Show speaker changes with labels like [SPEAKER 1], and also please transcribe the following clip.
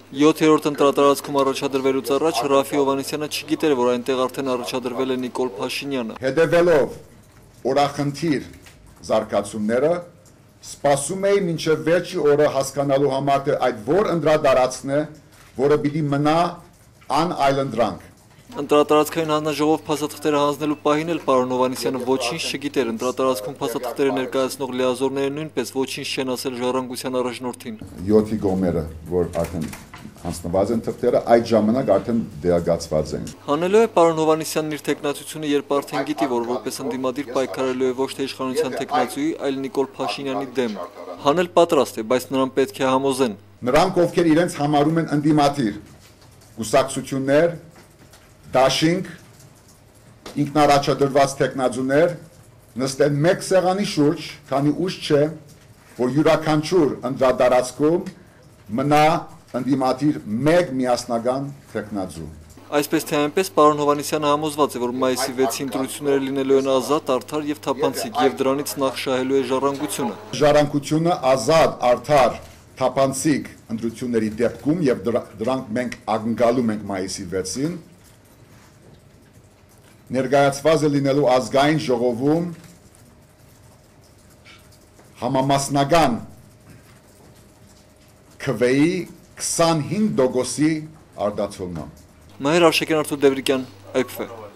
[SPEAKER 1] 7-րդ ընտրատարածքում առաջադրվելուց առաջ Ռաֆի Հովհաննիսյանը չգիտեր, որ այնտեղ արդեն առաջադրվել է Նիկոլ Փաշինյանը։
[SPEAKER 2] Հետևելով օրախնդիր զարգացումները, սպասում էի մինչև վերջի օրը հասկանալու համար, թե այդ որ ընտրատարածքն է, որը պիտի մնա անայլընտրանք։
[SPEAKER 1] Ընտրատարածքային հանձնաժողով փաստաթղթերը հանձնելու պահին էլ պարոն Հովհաննիսյանը ոչինչ չգիտեր, ընտրատարածքում փաստաթղթերը ներկայացնող լիազորները նույնպես ոչինչ չեն ասել ժառանգության առաջնորդին։
[SPEAKER 2] 7-ի գոմերը, որ արդեն հանձնված են թղթերը, այդ ժամանակ արդեն դեղացված են։
[SPEAKER 1] Հանելու է պարոն Հովհաննիսյանն իր տեխնացությունը, երբ արդեն գիտի, որ որպես ընդդիմադիր պայքարելու է ոչ թե իշխանության տեխնացուի, այլ Նիկոլ Փաշինյանի դեմ։ Հանել պատրաստ է, բայց նրան պետք է համոզեն։
[SPEAKER 2] Նրանք, ովքեր իրենց համարում են ընդդիմադիր, կուսակցություններ, դաշինք, ինքնարաչադրված տեխնացուներ, նստեն մեկ սեղանի շուրջ, քանի ուշ չէ, որ յուրաքանչյուր ընտրատարածքում մնա ընդդիմադիր մեկ միասնական տեխնացու։
[SPEAKER 1] Այսպես թե այնպես պարոն Հովհաննիսյանը համոզված է, որ մայիսի 6-ի ընտրությունները լինելու են ազատ, արդար եւ թափանցիկ եւ դրանից նախ շահելու է ժառանգությունը։
[SPEAKER 2] Ժառանգությունը ազատ, արդար, թափանցիկ ընտրությունների դեպքում եւ դրանք մենք ակնկալում ենք մայիսի 6-ին ներկայացված է լինելու ազգային ժողովում համամասնական քվեի 25%-ի արդացոլմամբ։
[SPEAKER 1] Մահեր Արշակյան, Արթուր Դևրիկյան, IPF